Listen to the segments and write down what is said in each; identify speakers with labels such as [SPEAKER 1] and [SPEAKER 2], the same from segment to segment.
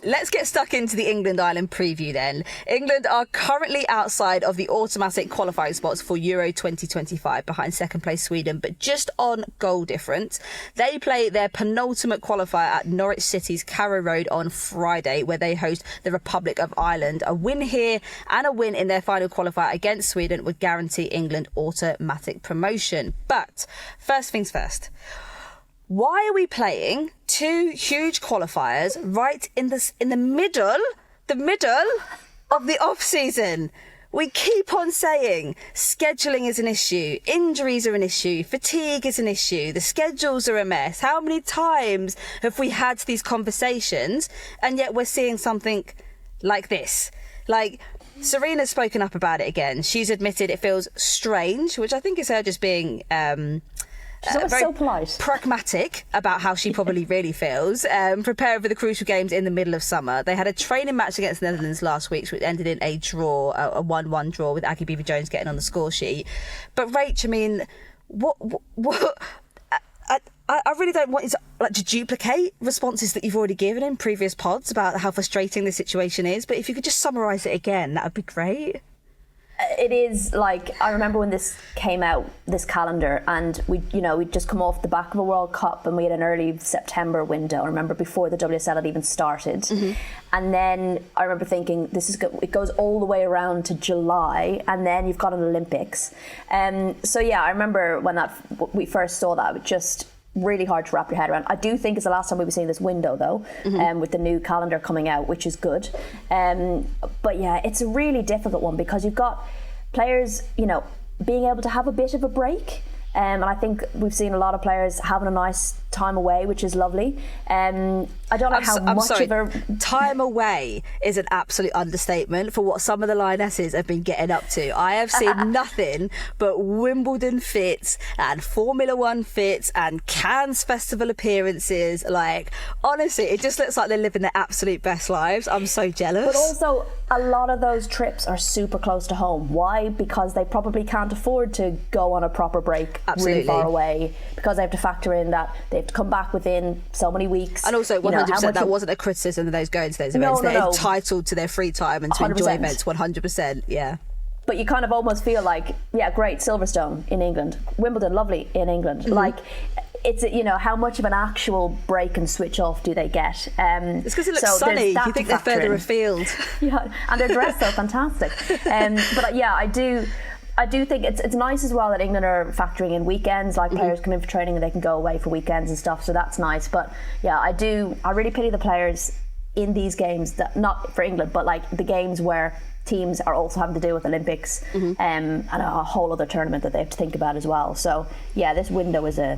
[SPEAKER 1] let's get stuck into the England-Ireland preview then. England are currently outside of the automatic qualifying spots for Euro 2025, behind second place Sweden, but just on goal difference. They play their penultimate qualifier at Norwich City's Carrow Road on Friday, where they host the Republic of Ireland. A win here and a win in their final qualifier against Sweden would guarantee England automatic promotion. But first things first, why are we playing two huge qualifiers right in the middle of the off-season? We keep on saying scheduling is an issue, injuries are an issue, fatigue is an issue, the schedules are a mess. How many times have we had these conversations, and yet we're seeing something like this? Like, Sarina's spoken up about it again. She's admitted it feels strange, which I think is her just being
[SPEAKER 2] she's always
[SPEAKER 1] very
[SPEAKER 2] so polite,
[SPEAKER 1] pragmatic about how she probably really feels. Preparing for the crucial games in the middle of summer. They had a training match against the Netherlands last week, which ended in a draw, a 1-1 draw, with Aggie Beever-Jones getting on the score sheet. But Rach, I mean, what I really don't want you to duplicate responses that you've already given in previous pods about how frustrating the situation is. But if you could just summarise it again, that would be great.
[SPEAKER 2] It is like, I remember when this came out, this calendar, and we'd just come off the back of a World Cup and we had an early September window. I remember before the WSL had even started. Mm-hmm. And then I remember thinking, it goes all the way around to July, and then you've got an Olympics. So yeah, I remember when we first saw that, it just really hard to wrap your head around. I do think it's the last time we'll be seeing this window though, mm-hmm. With the new calendar coming out, which is good. But yeah, it's a really difficult one because you've got players, being able to have a bit of a break. And I think we've seen a lot of players having a nice time away, which is lovely. I don't know how much of a...
[SPEAKER 1] Time away is an absolute understatement for what some of the Lionesses have been getting up to. I have seen nothing but Wimbledon fits and Formula One fits and Cannes Festival appearances. Like, honestly, it just looks like they're living their absolute best lives. I'm so jealous.
[SPEAKER 2] But also, a lot of those trips are super close to home. Why? Because they probably can't afford to go on a proper break really far away, because they have to factor in that they have to come back within so many weeks.
[SPEAKER 1] And also 100%, that wasn't a criticism of those going to those events. They're entitled to their free time and to 100%. Enjoy events 100%, yeah.
[SPEAKER 2] But you kind of almost feel like, yeah, great, Silverstone in England, Wimbledon, lovely in England. Mm-hmm. Like, it's, how much of an actual break and switch off do they get?
[SPEAKER 1] It's because it looks sunny. You think they're further afield.
[SPEAKER 2] Yeah, and they're dressed so fantastic. But yeah, I do think it's nice as well that England are factoring in weekends, like players come in for training and they can go away for weekends and stuff, so that's nice. But yeah, I really pity the players in these games, that not for England, but like the games where teams are also having to deal with Olympics, and a whole other tournament that they have to think about as well. So yeah, this window is a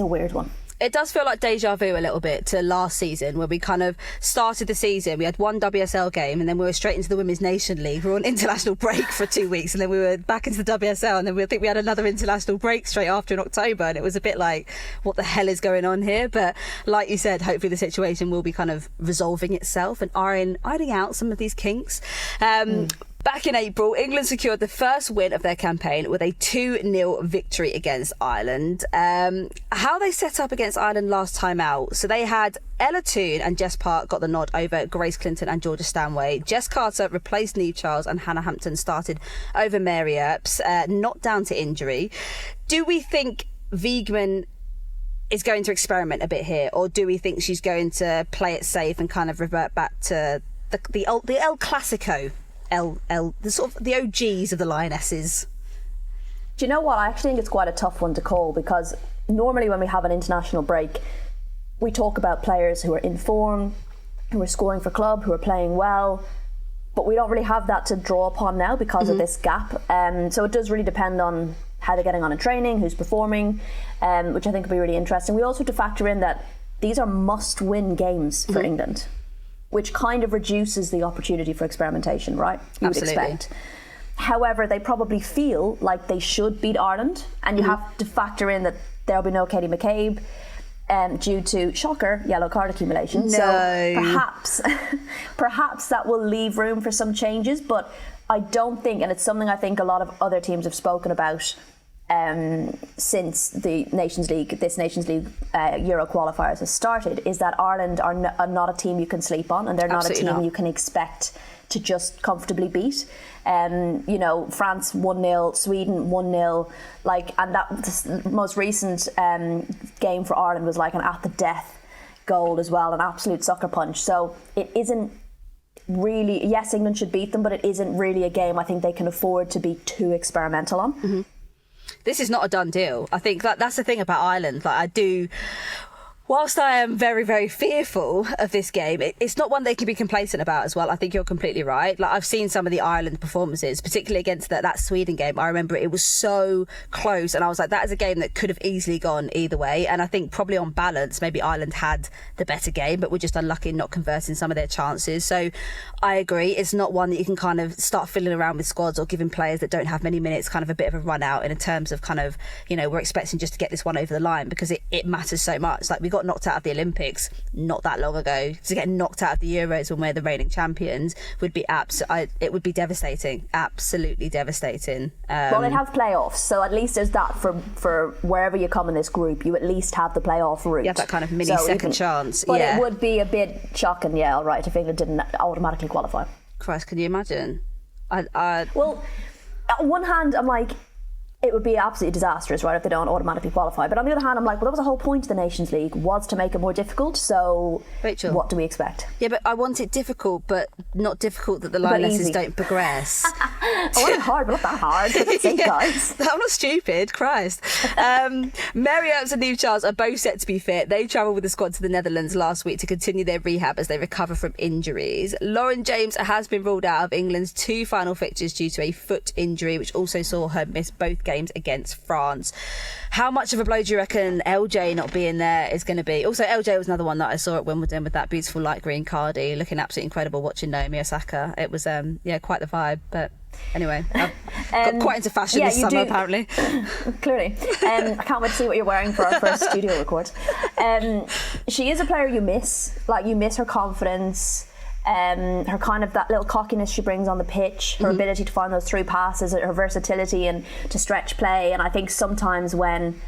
[SPEAKER 2] weird one.
[SPEAKER 1] It does feel like deja vu a little bit to last season, where we kind of started the season. We had one WSL game and then we were straight into the Women's Nation League. We were on international break for 2 weeks and then we were back into the WSL, and then I think we had another international break straight after in October, and it was a bit like, what the hell is going on here? But like you said, hopefully the situation will be kind of resolving itself and ironing out some of these kinks. Back in April, England secured the first win of their campaign with a 2-0 victory against Ireland. How they set up against Ireland last time out. So they had Ella Toone and Jess Park got the nod over Grace Clinton and Georgia Stanway. Jess Carter replaced Niamh Charles, and Hannah Hampton started over Mary Earps, not down to injury. Do we think Wiegman is going to experiment a bit here, or do we think she's going to play it safe and kind of revert back to the El Clasico? The sort of the OGs of the Lionesses?
[SPEAKER 2] Do you know what? I actually think it's quite a tough one to call, because normally when we have an international break, we talk about players who are in form, who are scoring for club, who are playing well, but we don't really have that to draw upon now because of this gap. So it does really depend on how they're getting on in training, who's performing, which I think would be really interesting. We also have to factor in that these are must-win games for England, which kind of reduces the opportunity for experimentation, right? You would expect. However, they probably feel like they should beat Ireland, and you have to factor in that there'll be no Katie McCabe due to, shocker, yellow card accumulation.
[SPEAKER 1] No.
[SPEAKER 2] So perhaps that will leave room for some changes, but I don't think, and it's something I think a lot of other teams have spoken about since this Nations League Euro qualifiers has started, is that Ireland are not a team you can sleep on, and they're not
[SPEAKER 1] Absolutely
[SPEAKER 2] a team
[SPEAKER 1] not.
[SPEAKER 2] you can expect to just comfortably beat. France 1-0, Sweden 1-0, and that most recent game for Ireland was like an at the death goal as well, an absolute sucker punch. So it isn't really, yes, England should beat them, but it isn't really a game I think they can afford to be too experimental on.
[SPEAKER 1] Mm-hmm. This is not a done deal. I think that's the thing about Ireland. Whilst I am very, very fearful of this game, it's not one they can be complacent about as well. I think you're completely right. I've seen some of the Ireland performances, particularly against that Sweden game. I remember it was so close, and I was like, that is a game that could have easily gone either way. And I think probably on balance, maybe Ireland had the better game, but we're just unlucky in not converting some of their chances. So I agree. It's not one that you can kind of start fiddling around with squads or giving players that don't have many minutes kind of a bit of a run out in terms of kind of, we're expecting just to get this one over the line, because it matters so much. We got knocked out of the Olympics not that long ago. To get knocked out of the Euros when we're the reigning champions would be it would be devastating, absolutely devastating.
[SPEAKER 2] Well, they'd have playoffs, so at least there's that for wherever you come in this group, you at least have the playoff route.
[SPEAKER 1] You have that kind of mini second chance.
[SPEAKER 2] But it would be a bit shocking, all right, if England didn't automatically qualify.
[SPEAKER 1] Christ, can you imagine?
[SPEAKER 2] Well, on one hand, I'm like, it would be absolutely disastrous, right, if they don't automatically qualify. But on the other hand, I'm like, well, that was the whole point of the Nations League, was to make it more difficult. So
[SPEAKER 1] Rachel,
[SPEAKER 2] what do we expect?
[SPEAKER 1] Yeah, but I want it difficult, but not difficult that the Lionesses don't progress.
[SPEAKER 2] I want it hard, but not that hard. For God's sake, guys.
[SPEAKER 1] I'm not stupid, Christ. Mary Earps and Niamh Charles are both set to be fit. They travelled with the squad to the Netherlands last week to continue their rehab as they recover from injuries. Lauren James has been ruled out of England's 2 final fixtures due to a foot injury, which also saw her miss both games against France. How much of a blow do you reckon LJ not being there is going to be? Also, LJ was another one that I saw at Wimbledon with that beautiful light green cardi, looking absolutely incredible watching Naomi Osaka. It was quite the vibe. But anyway, I've got quite into fashion this summer apparently.
[SPEAKER 2] Clearly. I can't wait to see what you're wearing for our first studio record. She is a player you miss. You miss her confidence, her kind of that little cockiness she brings on the pitch, her ability to find those through passes, her versatility and to stretch play. And I think sometimes when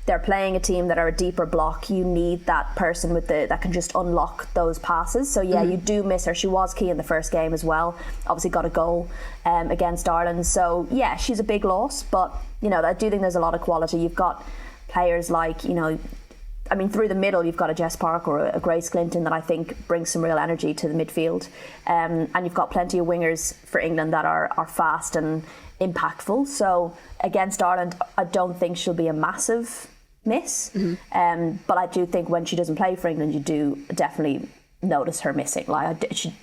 [SPEAKER 2] they're playing a team that are a deeper block, you need that person that can just unlock those passes. So you do miss her. She was key in the first game as well. Obviously got a goal against Ireland. So she's a big loss, but I do think there's a lot of quality. You've got players like, through the middle, you've got a Jess Parker or a Grace Clinton that I think brings some real energy to the midfield. And you've got plenty of wingers for England that are fast and impactful. So against Ireland, I don't think she'll be a massive miss. But I do think when she doesn't play for England, you do definitely notice her missing.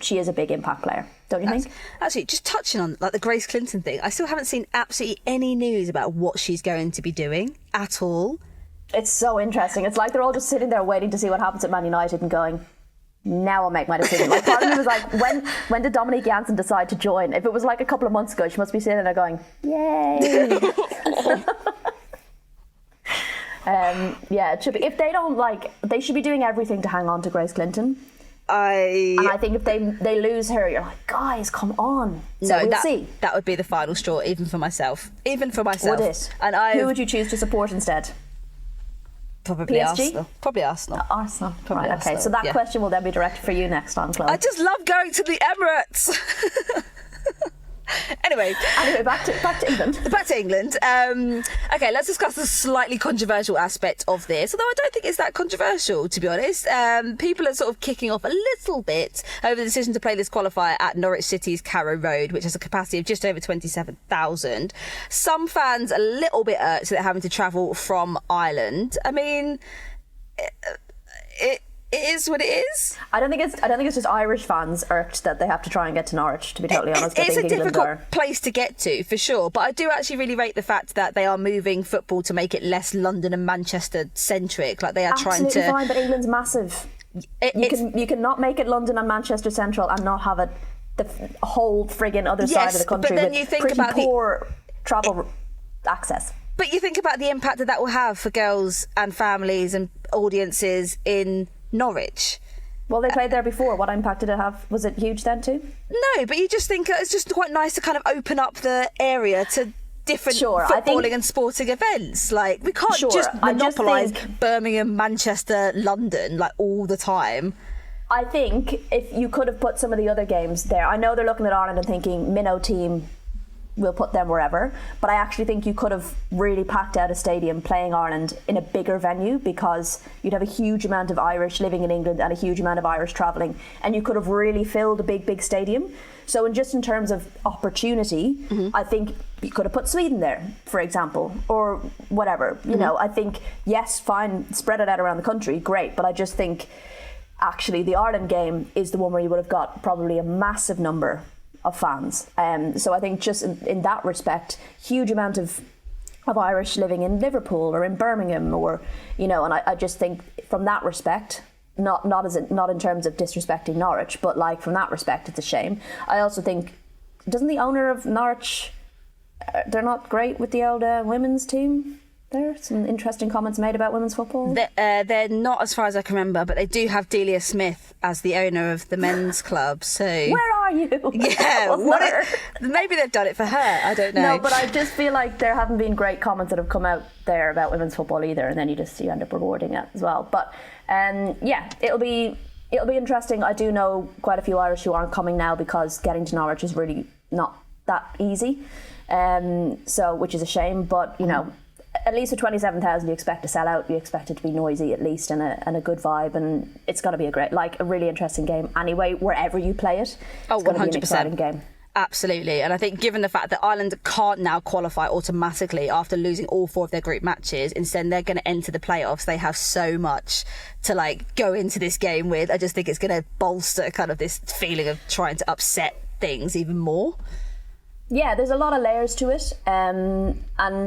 [SPEAKER 2] She is a big impact player, don't you think?
[SPEAKER 1] Actually, just touching on the Grace Clinton thing, I still haven't seen absolutely any news about what she's going to be doing at all.
[SPEAKER 2] It's so interesting. It's like they're all just sitting there waiting to see what happens at Man United and going, now I'll make my decision. Part of me was like, when did Dominique Janssen decide to join? If it was a couple of months ago, she must be sitting there going, yay. It should be. If they don't they should be doing everything to hang on to Grace Clinton. And I think if they lose her, you're like, guys, come on. So we'll see.
[SPEAKER 1] That would be the final straw, even for myself. Would it? And
[SPEAKER 2] who would you choose to support instead?
[SPEAKER 1] Probably
[SPEAKER 2] PSG?
[SPEAKER 1] Arsenal.
[SPEAKER 2] Arsenal.
[SPEAKER 1] Probably
[SPEAKER 2] right, okay,
[SPEAKER 1] Arsenal,
[SPEAKER 2] so that question will then be directed for you next on, Chloe.
[SPEAKER 1] I just love going to the Emirates. Anyway,
[SPEAKER 2] back to England.
[SPEAKER 1] Back to England. Okay, let's discuss the slightly controversial aspect of this. Although I don't think it's that controversial, to be honest. People are sort of kicking off a little bit over the decision to play this qualifier at Norwich City's Carrow Road, which has a capacity of just over 27,000. Some fans a little bit irked that they're having to travel from Ireland. I mean, it is what it is.
[SPEAKER 2] I don't think it's just Irish fans irked that they have to try and get to Norwich, to be totally honest.
[SPEAKER 1] It's a difficult place to get to, for sure. But I do actually really rate the fact that they are moving football to make it less London and Manchester centric. They are trying to.
[SPEAKER 2] Absolutely fine, but England's massive. You can not make it London and Manchester central and not have it the whole friggin' other side of the country.
[SPEAKER 1] But then
[SPEAKER 2] with
[SPEAKER 1] you think
[SPEAKER 2] pretty
[SPEAKER 1] about
[SPEAKER 2] poor travel access.
[SPEAKER 1] But you think about the impact that will have for girls and families and audiences in Norwich.
[SPEAKER 2] Well, they played there before. What impact did it have? Was it huge then too?
[SPEAKER 1] No, but you just think it's just quite nice to kind of open up the area to different
[SPEAKER 2] I think,
[SPEAKER 1] footballing and sporting events. Like, we can't
[SPEAKER 2] Sure,
[SPEAKER 1] just
[SPEAKER 2] I just
[SPEAKER 1] monopolise
[SPEAKER 2] think-
[SPEAKER 1] Birmingham, Manchester, London, like, all the time.
[SPEAKER 2] I think if you could have put some of the other games there, I know they're looking at Ireland and thinking minnow team, we'll put them wherever, but I actually think you could have really packed out a stadium playing Ireland in a bigger venue, because you'd have a huge amount of Irish living in England and a huge amount of Irish travelling, and you could have really filled a big stadium. So in terms of opportunity, I think you could have put Sweden there, for example, or whatever. You know, I think, yes, fine, spread it out around the country, great, but I just think actually the Ireland game is the one where you would have got probably a massive number of fans. So I think just in that respect, huge amount of Irish living in Liverpool or in Birmingham, or, you know, and I just think from that respect, not in terms of disrespecting Norwich, but like from that respect, it's a shame. I also think, doesn't the owner of Norwich, they're not great with the old women's team? There are some interesting comments made about women's football.
[SPEAKER 1] They're not, as far as I can remember, but they do have Delia Smith as the owner of the men's club. So
[SPEAKER 2] where are you?
[SPEAKER 1] Yeah, maybe they've done it for her. I don't know.
[SPEAKER 2] No, but I just feel like there haven't been great comments that have come out there about women's football either, and then you end up rewarding it as well. But yeah, it'll be interesting. I do know quite a few Irish who aren't coming now because getting to Norwich is really not that easy. So, which is a shame, but you know, at least with 27,000, you expect to sell out. You expect it to be noisy at least, and a good vibe, and it's going to be a really interesting game anyway. Wherever you play it, it's going to be an exciting game.
[SPEAKER 1] Absolutely, and I think given the fact that Ireland can't now qualify automatically after losing all 4 of their group matches, instead they're going to enter the playoffs. They have so much to go into this game with. I just think it's going to bolster kind of this feeling of trying to upset things even more.
[SPEAKER 2] Yeah, there's a lot of layers to it, and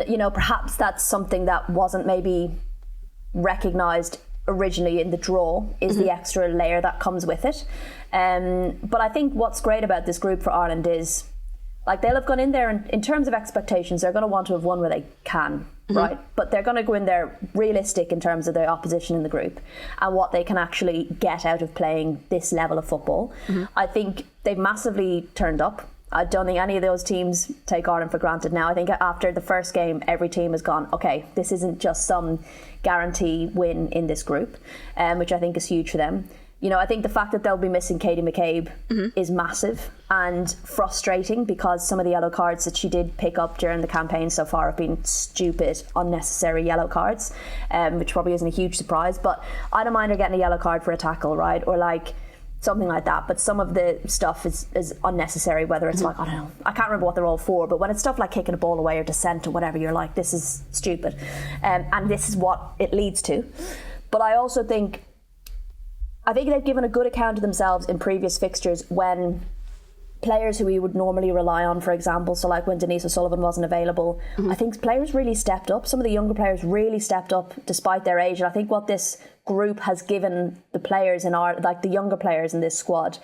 [SPEAKER 2] you know, perhaps that's something that wasn't maybe recognised originally in the draw, is the extra layer that comes with it. But I think what's great about this group for Ireland is, like, they'll have gone in there, and in terms of expectations, they're going to want to have won where they can, right? But they're going to go in there realistic in terms of their opposition in the group and what they can actually get out of playing this level of football. I think they've massively turned up. I don't think any of those teams take Ireland for granted now. I think after the first game, every team has gone, okay, this isn't just some guarantee win in this group, which I think is huge for them. You know, I think the fact that they'll be missing Katie McCabe is massive and frustrating, because some of the yellow cards that she did pick up during the campaign so far have been stupid, unnecessary yellow cards, which probably isn't a huge surprise. But I don't mind her getting a yellow card for a tackle, right? Or something like that, but some of the stuff is unnecessary, whether it's I don't know, I can't remember what they're all for, but when it's stuff like kicking a ball away or dissent or whatever, you're like, this is stupid, and this is what it leads to. But I also think they've given a good account of themselves in previous fixtures when players who we would normally rely on, for example, so like when Denise O'Sullivan wasn't available, I think players really stepped up. Some of the younger players really stepped up despite their age, and I think what this group has given the players the younger players in this squad,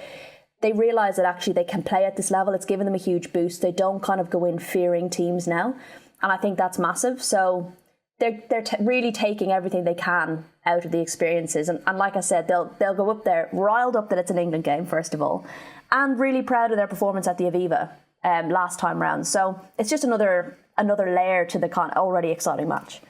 [SPEAKER 2] they realise that actually they can play at this level. It's given them a huge boost. They don't kind of go in fearing teams now, and I think that's massive. So they're really taking everything they can out of the experiences, and like I said, they'll go up there riled up that it's an England game, first of all, and really proud of their performance at the Aviva last time round. So it's just another layer to the already exciting match.